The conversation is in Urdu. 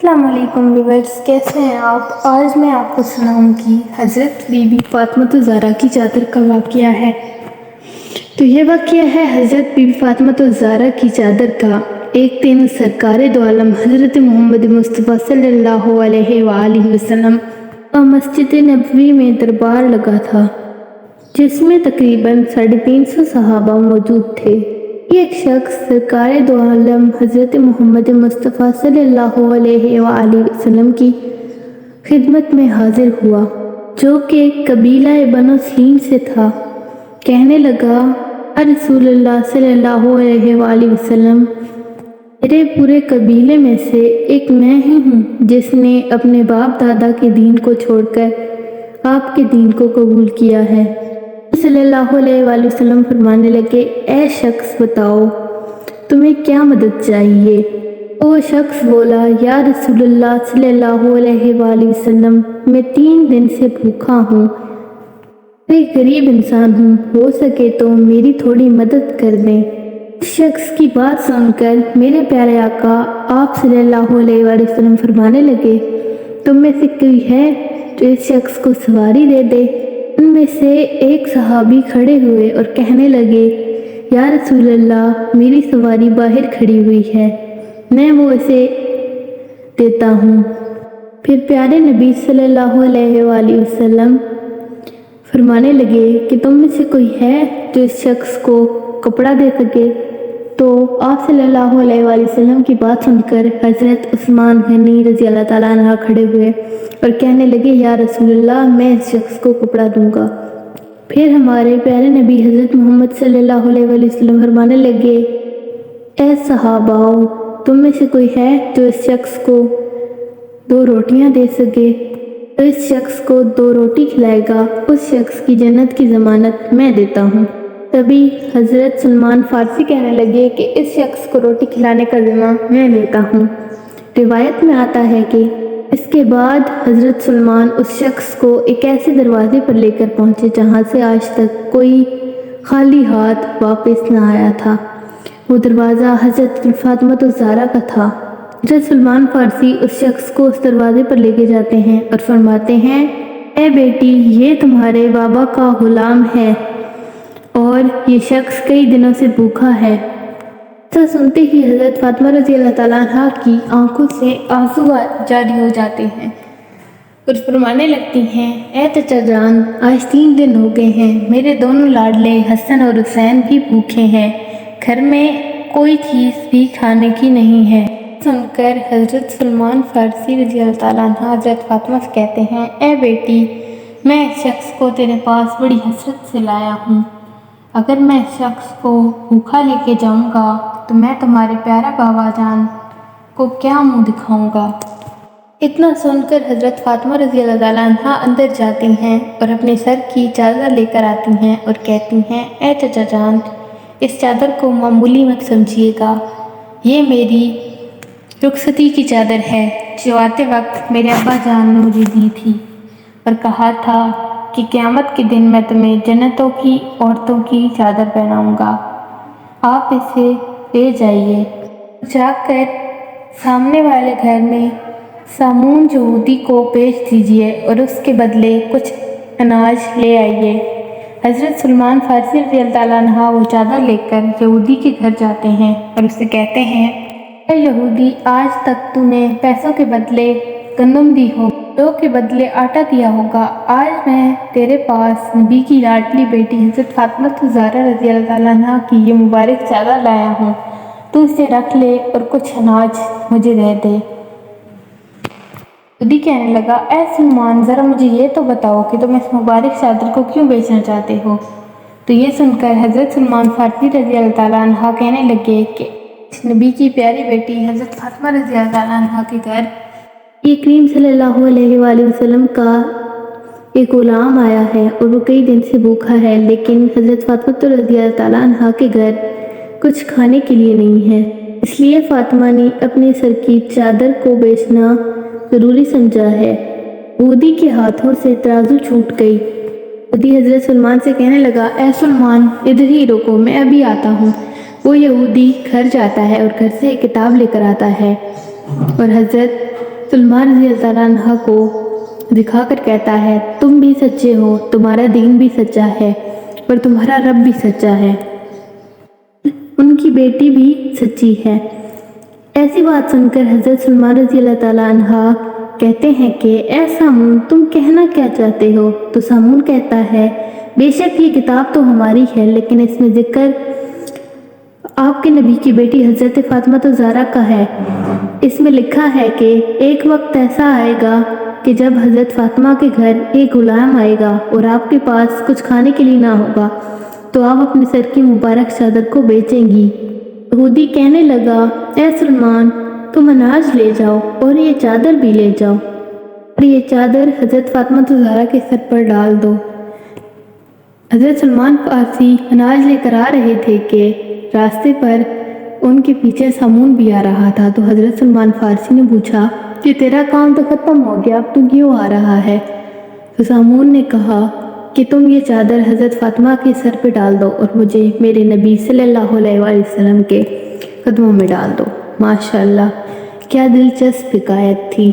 السلام علیکم ویورز، کیسے ہیں آپ؟ آج میں آپ کو سناؤں گی حضرت بی بی فاطمہ الزہرا کی چادر کا واقعہ ہے۔ تو یہ واقعہ ہے حضرت بی بی فاطمہ الزہرا کی چادر کا۔ ایک دن سرکار دو عالم حضرت محمد مصطفیٰ صلی اللہ علیہ وآلہ وسلم کا مسجد نبوی میں دربار لگا تھا، جس میں تقریباً 350 صحابہ موجود تھے۔ ایک شخص سرکار دو عالم حضرت محمد مصطفیٰ صلی اللہ علیہ وآلہ وسلم کی خدمت میں حاضر ہوا، جو کہ قبیلہ بنو سلیم سے تھا۔ کہنے لگا، یا رسول اللہ صلی اللہ علیہ وآلہ وسلم، میرے پورے قبیلے میں سے ایک میں ہی ہوں جس نے اپنے باپ دادا کے دین کو چھوڑ کر آپ کے دین کو قبول کیا ہے۔ صلی اللہ علیہ وآلہ وسلم فرمانے لگے، اے شخص بتاؤ تمہیں کیا مدد چاہیے؟ وہ شخص بولا، یا رسول اللہ صلی اللہ علیہ وآلہ وسلم، میں 3 دن سے بھوکا ہوں، میں ایک غریب انسان ہوں، ہو سکے تو میری تھوڑی مدد کر دیں۔ اس شخص کی بات سن کر میرے پیارے آقا آپ صلی اللہ علیہ وآلہ وسلم فرمانے لگے، تم میں سے کوئی ہے جو اس شخص کو سواری دے دے؟ ان میں سے ایک صحابی کھڑے ہوئے اور کہنے لگے، یا رسول اللہ، میری سواری باہر کھڑی ہوئی ہے، میں وہ اسے دیتا ہوں۔ پھر پیارے نبی صلی اللہ علیہ وآلہ وسلم فرمانے لگے کہ تم میں سے کوئی ہے جو اس شخص کو کپڑا دے سکے؟ تو آپ صلی اللہ علیہ وآلہ وسلم کی بات سن کر حضرت عثمان غنی رضی اللہ تعالیٰ عنہ کھڑے ہوئے اور کہنے لگے، یا رسول اللہ، میں اس شخص کو کپڑا دوں گا۔ پھر ہمارے پیارے نبی حضرت محمد صلی اللہ علیہ وآلہ وسلم فرمانے لگے، اے صحاباؤ، تم میں سے کوئی ہے جو اس شخص کو 2 روٹیاں دے سکے؟ جو اس شخص کو 2 روٹی کھلائے گا، اس شخص کی جنت کی ضمانت میں دیتا ہوں۔ تبھی حضرت سلمان فارسی کہنے لگے کہ اس شخص کو روٹی کھلانے کا ذمہ میں لیتا ہوں۔ روایت میں آتا ہے کہ اس کے بعد حضرت سلمان اس شخص کو ایک ایسے دروازے پر لے کر پہنچے جہاں سے آج تک کوئی خالی ہاتھ واپس نہ آیا تھا۔ وہ دروازہ حضرت فاطمہ الزہرا کا تھا۔ حضرت سلمان فارسی اس شخص کو اس دروازے پر لے کے جاتے ہیں اور فرماتے ہیں، اے بیٹی، یہ تمہارے بابا کا غلام ہے اور یہ شخص کئی دنوں سے بھوکا ہے۔ ایسا سنتے ہی حضرت فاطمہ رضی اللہ تعالیٰ عنہ کی آنکھوں سے آنسو جاری ہو جاتے ہیں اور فرمانے لگتی ہیں، اے چچا جان، آج 3 دن ہو گئے ہیں، میرے دونوں لاڈلے حسن اور حسین بھی بھوکے ہیں، گھر میں کوئی چیز بھی کھانے کی نہیں ہے۔ سن کر حضرت سلمان فارسی رضی اللہ تعالیٰ عنہ حضرت فاطمہ سے کہتے ہیں، اے بیٹی، میں اس شخص کو تیرے پاس بڑی حسرت سے لایا ہوں، اگر میں اس شخص کو بھوکا لے کے جاؤں گا تو میں تمہارے پیارا بابا جان کو کیا منہ دکھاؤں گا؟ اتنا سن کر حضرت فاطمہ رضی اللہ تعالیٰ عنہ اندر جاتی ہیں اور اپنے سر کی چادر لے کر آتی ہیں اور کہتی ہیں، اے چچا جان، اس چادر کو معمولی مت سمجھیے گا، یہ میری رخصتی کی چادر ہے جو آتے وقت میرے ابا جان نے مجھے دی تھی اور کہا تھا کہ قیامت کے دن میں تمہیں جنتوں کی عورتوں کی چادر پہناؤں گا، آپ اسے لے جائیے، جا کر سامنے والے گھر میں سامون یہودی کو بیچ دیجیے اور اس کے بدلے کچھ اناج لے آئیے۔ حضرت سلمان فارسی رضی اللہ تعالیٰ عنہ وہ چادر لے کر یہودی کے گھر جاتے ہیں اور اسے کہتے ہیں، اے یہودی، آج تک تو نے پیسوں کے بدلے گندم دی ہو، جو کے بدلے آٹا دیا ہوگا، آج میں تیرے پاس نبی کی لاڈلی بیٹی حضرت فاطمہ الزہرا رضی اللہ تعالیٰ عنہ کی یہ مبارک چادر لایا ہوں، تو اسے رکھ لے اور کچھ اناج مجھے دے دے۔ یہودی کہنے لگا، اے سلمان، ذرا مجھے یہ تو بتاؤ کہ تم اس مبارک چادر کو کیوں بیچنا چاہتے ہو؟ تو یہ سن کر حضرت سلمان فارسی رضی اللہ تعالیٰ عنہ کہنے لگے کہ اس نبی کی پیاری بیٹی حضرت فاطمہ رضی اللہ تعالیٰ عنہ کے گھر یہ کریم صلی اللہ علیہ وآلہ وسلم کا ایک غلام آیا ہے اور وہ کئی دن سے بھوکا ہے، لیکن حضرت فاطمہ رضی اللہ تعالیٰ عنہ کے گھر کچھ کھانے کے لیے نہیں ہے، اس لیے فاطمہ نے اپنے سر کی چادر کو بیچنا ضروری سمجھا ہے۔ یہودی کے ہاتھوں سے ترازو چھوٹ گئی۔ یہودی حضرت سلمان سے کہنے لگا، اے سلمان، ادھر ہی رکو، میں ابھی آتا ہوں۔ وہ یہودی گھر جاتا ہے اور گھر سے ایک کتاب لے کر آتا ہے اور حضرت سلمان رضی اللہ تعالیٰ عنہ کو دکھا کر کہتا ہے تم بھی سچے ہو، تمہارا دین بھی سچا ہے اور تمہارا رب بھی سچا ہے، ان کی بیٹی بھی سچی ہے۔ ایسی بات سن کر حضرت سلمان رضی اللہ تعالیٰ عنہ کہتے ہیں کہ اے سامون تم کہنا کیا چاہتے ہو؟ تو سامون کہتا ہے بے شک یہ کتاب تو ہماری ہے، لیکن اس میں ذکر آپ کے نبی کی بیٹی حضرت فاطمہ الزہرا کا ہے۔ اس میں لکھا ہے کہ ایک وقت ایسا آئے گا کہ جب حضرت فاطمہ کے گھر ایک غلام آئے گا اور آپ کے پاس کچھ کھانے کے لیے نہ ہوگا تو آپ اپنے سر کی مبارک چادر کو بیچیں گی۔ یہودی کہنے لگا اے سلمان تم اناج لے جاؤ اور یہ چادر بھی لے جاؤ اور یہ چادر حضرت فاطمہ الزہرا کے سر پر ڈال دو۔ حضرت سلمان فارسی اناج لے کر آ رہے تھے کہ راستے پر ان کے پیچھے سامون بھی آ رہا تھا، تو حضرت سلمان فارسی نے پوچھا کہ تیرا کام تو ختم ہو گیا، اب تو کیوں آ رہا ہے؟ تو سامون نے کہا کہ تم یہ چادر حضرت فاطمہ کے سر پہ ڈال دو اور مجھے میرے نبی صلی اللہ علیہ وآلہ وسلم کے قدموں میں ڈال دو۔ ماشاءاللہ کیا دلچسپ حکایت تھی۔